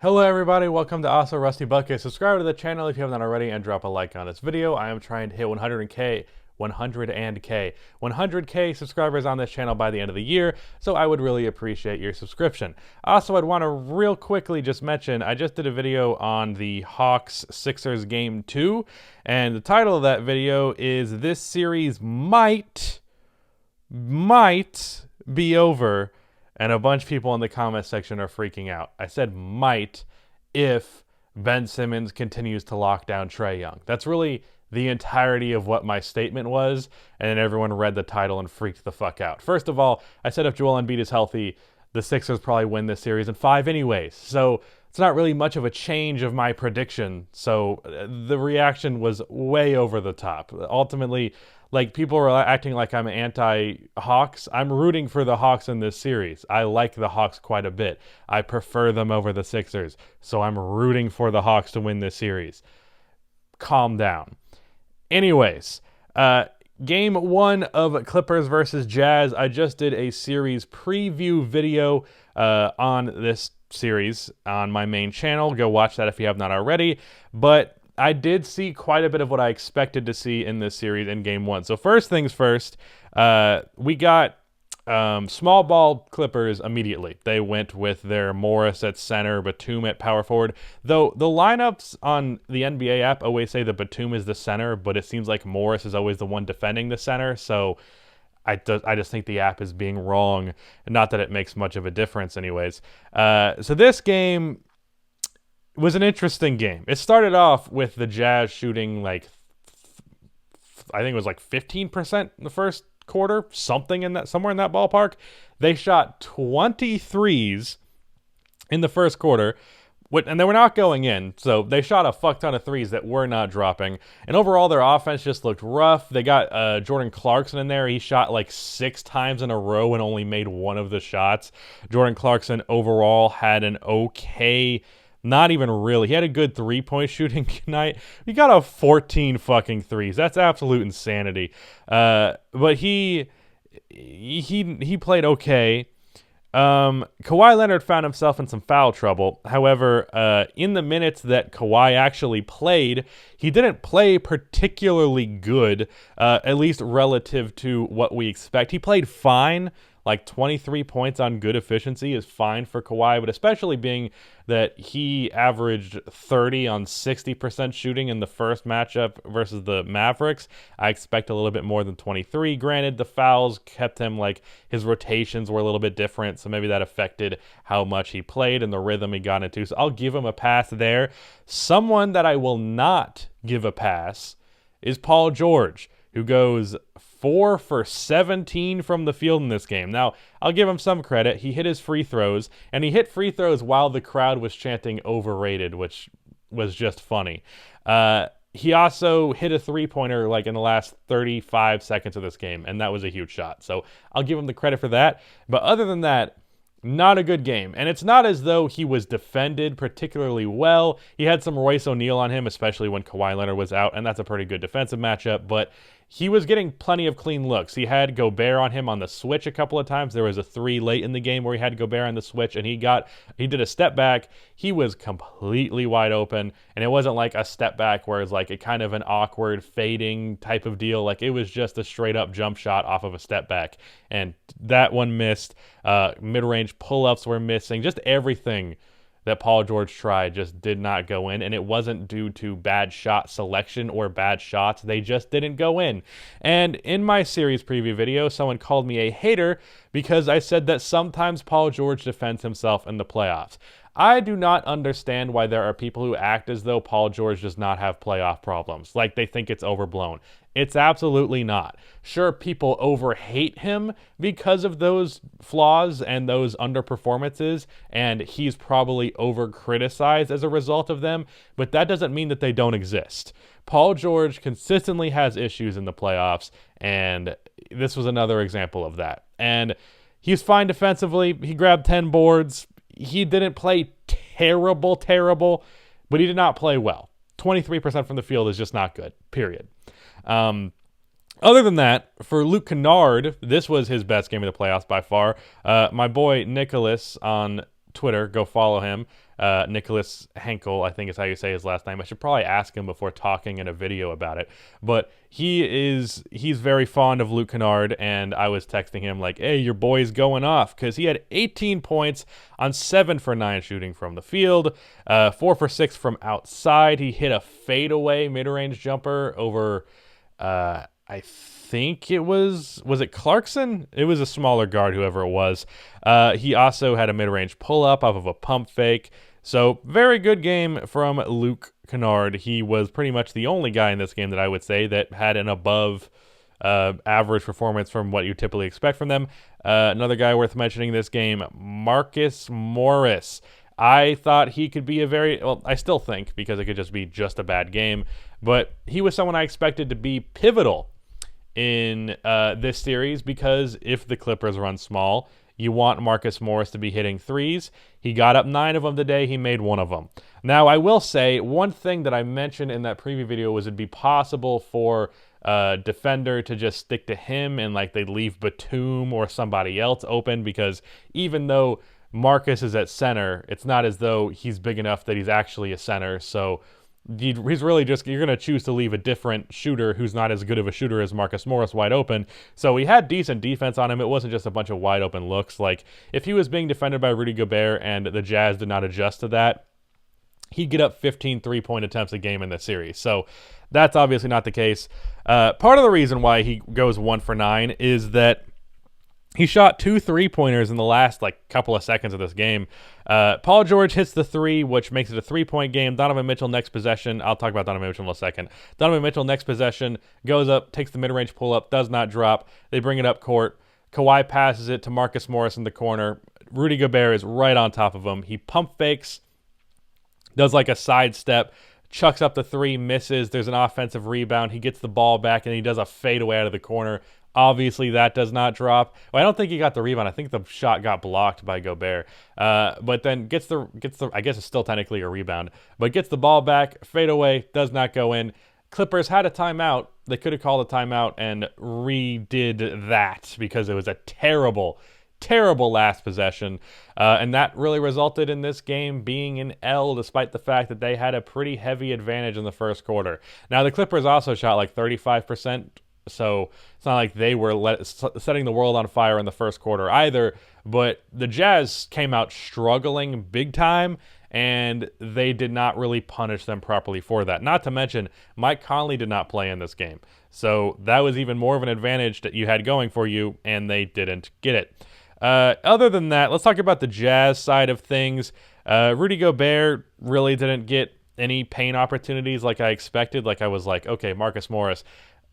Hello everybody, welcome to Also Rusty Bucket. Subscribe to the channel if you haven't already and drop a like on this video. I am trying to hit 100K subscribers on this channel by the end of the year, so I would really appreciate your subscription. Also, I'd want to real quickly just mention, I just did a video on the Hawks-Sixers Game 2, and the title of that video is "This Series Might Be Over," and a bunch of people in the comment section are freaking out. I said might if Ben Simmons continues to lock down Trae Young. That's really the entirety of what my statement was, and then everyone read the title and freaked the fuck out. First of all, I said if Joel Embiid is healthy, the Sixers probably win this series in 5 anyways. So it's not really much of a change of my prediction. So the reaction was way over the top. Ultimately, like, people are acting like I'm anti-Hawks. I'm rooting for the Hawks in this series. I like the Hawks quite a bit. I prefer them over the Sixers. So I'm rooting for the Hawks to win this series. Calm down. Anyways, Game 1 of Clippers versus Jazz. I just did a series preview video on this series on my main channel. Go watch that if you have not already. But I did see quite a bit of what I expected to see in this series in Game 1. So first things first, we got small ball Clippers immediately. They went with their Morris at center, Batum at power forward. Though the lineups on the NBA app always say that Batum is the center, but it seems like Morris is always the one defending the center. So I just think the app is being wrong. Not that it makes much of a difference anyways. So this game was an interesting game. It started off with the Jazz shooting like, I think it was like 15% in the first quarter, somewhere in that ballpark. They shot 23s in the first quarter, and they were not going in, so they shot a fuck ton of threes that were not dropping. And overall, their offense just looked rough. They got Jordan Clarkson in there. He shot like 6 times in a row and only made one of the shots. Jordan Clarkson overall had an okay, not even really. He had a good 3-point shooting night. He got a 14 fucking threes. That's absolute insanity. But he played okay. Kawhi Leonard found himself in some foul trouble. However, in the minutes that Kawhi actually played, he didn't play particularly good, at least relative to what we expect. He played fine. Like 23 points on good efficiency is fine for Kawhi, but especially being that he averaged 30 on 60% shooting in the first matchup versus the Mavericks, I expect a little bit more than 23. Granted, the fouls kept him, like, his rotations were a little bit different, so maybe that affected how much he played and the rhythm he got into. So I'll give him a pass there. Someone that I will not give a pass is Paul George, who goes 4 for 17 from the field in this game. Now, I'll give him some credit. He hit his free throws, and he hit free throws while the crowd was chanting overrated, which was just funny. He also hit a three-pointer like in the last 35 seconds of this game, and that was a huge shot. So I'll give him the credit for that. But other than that, not a good game. And it's not as though he was defended particularly well. He had some Royce O'Neal on him, especially when Kawhi Leonard was out, and that's a pretty good defensive matchup, but he was getting plenty of clean looks. He had Gobert on him on the switch a couple of times. There was a 3 late in the game where he had Gobert on the switch, and he did a step back. He was completely wide open, and it wasn't like a step back where it's like a kind of an awkward fading type of deal. Like, it was just a straight up jump shot off of a step back, and that one missed. Mid-range pull-ups were missing. Just everything that Paul George tried just did not go in, and it wasn't due to bad shot selection or bad shots. They just didn't go in. And in my series preview video, someone called me a hater because I said that sometimes Paul George defends himself in the playoffs. I do not understand why there are people who act as though Paul George does not have playoff problems, like they think it's overblown. It's absolutely not. Sure, people over-hate him because of those flaws and those underperformances, and he's probably over-criticized as a result of them, but that doesn't mean that they don't exist. Paul George consistently has issues in the playoffs, and this was another example of that. And he's fine defensively. He grabbed 10 boards. He didn't play terrible, but he did not play well. 23% from the field is just not good, period. Other than that, for Luke Kennard, this was his best game of the playoffs by far. My boy Nicholas on Twitter, go follow him, Nicholas Henkel, I think is how you say his last name. I should probably ask him before talking in a video about it. But he's very fond of Luke Kennard, and I was texting him like, hey, your boy's going off, because he had 18 points on 7 for 9 shooting from the field, 4 for 6 from outside. He hit a fadeaway mid-range jumper over, I think was it Clarkson? It was a smaller guard, whoever it was. He also had a mid-range pull-up off of a pump fake. So very good game from Luke Kennard. He was pretty much the only guy in this game that I would say that had an above average performance from what you typically expect from them. Another guy worth mentioning this game, Marcus Morris. I thought he could be I still think, because it could just be just a bad game, but he was someone I expected to be pivotal in this series, because if the Clippers run small, you want Marcus Morris to be hitting threes. He got up 9 of them today. He made 1 of them. Now, I will say one thing that I mentioned in that preview video was it'd be possible for defender to just stick to him and like they'd leave Batum or somebody else open, because even though Marcus is at center, it's not as though he's big enough that he's actually a center. So he's really just, you're going to choose to leave a different shooter who's not as good of a shooter as Marcus Morris wide open. So he had decent defense on him. It wasn't just a bunch of wide open looks. Like, if he was being defended by Rudy Gobert and the Jazz did not adjust to that, he'd get up 15 3-point attempts a game in this series. So that's obviously not the case. Part of the reason why he goes 1 for 9 is that he shot 2 3-pointers in the last couple of seconds of this game. Paul George hits the 3, which makes it a 3-point game. Donovan Mitchell next possession. I'll talk about Donovan Mitchell in a second. Donovan Mitchell next possession goes up, takes the mid-range pull-up, does not drop. They bring it up court. Kawhi passes it to Marcus Morris in the corner. Rudy Gobert is right on top of him. He pump fakes, does a sidestep, chucks up the 3, misses. There's an offensive rebound. He gets the ball back, and he does a fadeaway out of the corner. Obviously, that does not drop. Well, I don't think he got the rebound. I think the shot got blocked by Gobert. But then gets the. I guess it's still technically a rebound, but gets the ball back. Fadeaway, does not go in. Clippers had a timeout. They could have called a timeout and redid that, because it was a terrible last possession. And that really resulted in this game being an L, despite the fact that they had a pretty heavy advantage in the first quarter. Now, the Clippers also shot 35%. So it's not like they were setting the world on fire in the first quarter either, but the Jazz came out struggling big time, and they did not really punish them properly for that. Not to mention, Mike Conley did not play in this game. So that was even more of an advantage that you had going for you, and they didn't get it. Other than that, let's talk about the Jazz side of things. Rudy Gobert really didn't get any paint opportunities like I expected. I was like, okay, Marcus Morris,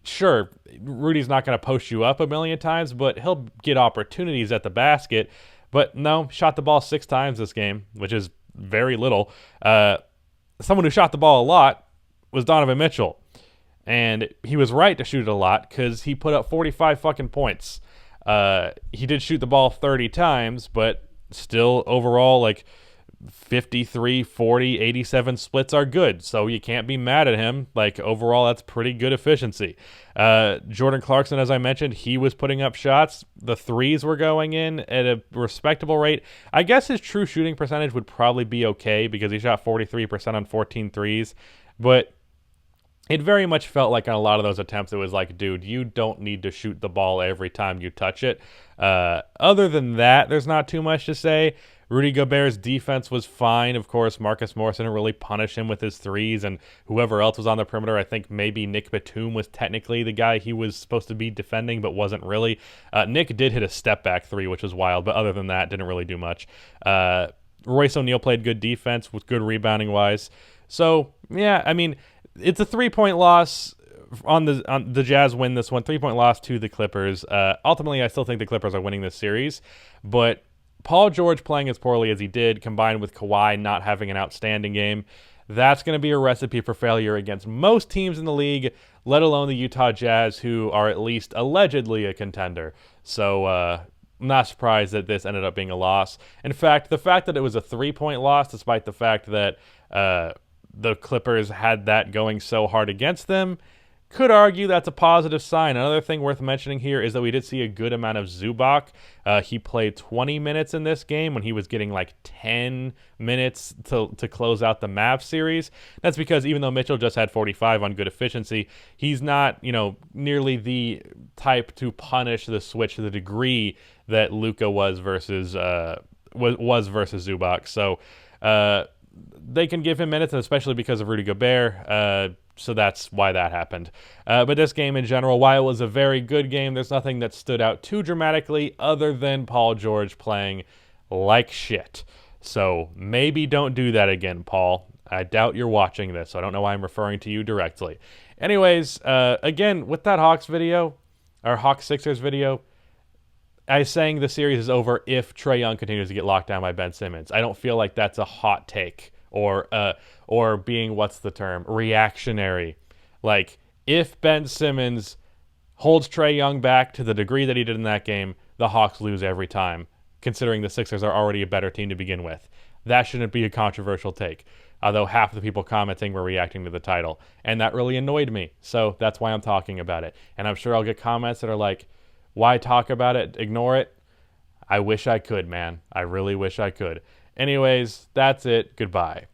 sure, Rudy's not going to post you up a million times, but he'll get opportunities at the basket. But no, shot the ball 6 times this game, which is very little. Someone who shot the ball a lot was Donovan Mitchell. And he was right to shoot it a lot, because he put up 45 fucking points. He did shoot the ball 30 times, but still overall, 53, 40, 87 splits are good, so you can't be mad at him. Overall, that's pretty good efficiency. Jordan Clarkson, as I mentioned, he was putting up shots. The threes were going in at a respectable rate. I guess his true shooting percentage would probably be okay, because he shot 43% on 14 threes, but it very much felt like on a lot of those attempts, it was dude, you don't need to shoot the ball every time you touch it. Other than that, there's not too much to say. Rudy Gobert's defense was fine. Of course, Marcus Morris didn't really punish him with his threes, and whoever else was on the perimeter, I think maybe Nick Batum was technically the guy he was supposed to be defending, but wasn't really. Nick did hit a step-back 3, which was wild, but other than that, didn't really do much. Royce O'Neal played good defense with good rebounding-wise. So, yeah, I mean, it's a 3-point loss on the Jazz win this one. 3-point loss to the Clippers. Ultimately, I still think the Clippers are winning this series, but Paul George playing as poorly as he did, combined with Kawhi not having an outstanding game, that's going to be a recipe for failure against most teams in the league, let alone the Utah Jazz, who are at least allegedly a contender. So I'm not surprised that this ended up being a loss. In fact, the fact that it was a 3-point loss, despite the fact that the Clippers had that going so hard against them, Could argue that's a positive sign. Another thing worth mentioning here is that we did see a good amount of Zubac. He played 20 minutes in this game when he was getting like 10 minutes to close out the Mavs series. That's because even though Mitchell just had 45 on good efficiency, he's not, nearly the type to punish the switch to the degree that Luka was versus Zubac. So they can give him minutes, especially because of Rudy Gobert. So that's why that happened. But this game in general, while it was a very good game, there's nothing that stood out too dramatically other than Paul George playing like shit. So maybe don't do that again, Paul. I doubt you're watching this, so I don't know why I'm referring to you directly. Anyways, again, with that Hawks Sixers video, I was saying the series is over if Trae Young continues to get locked down by Ben Simmons. I don't feel like that's a hot take or being, what's the term, reactionary. Like, if Ben Simmons holds Trae Young back to the degree that he did in that game, the Hawks lose every time, considering the Sixers are already a better team to begin with. That shouldn't be a controversial take, although half of the people commenting were reacting to the title, and that really annoyed me, so that's why I'm talking about it. And I'm sure I'll get comments that are like, why talk about it? Ignore it? I wish I could, man. I really wish I could. Anyways, that's it. Goodbye.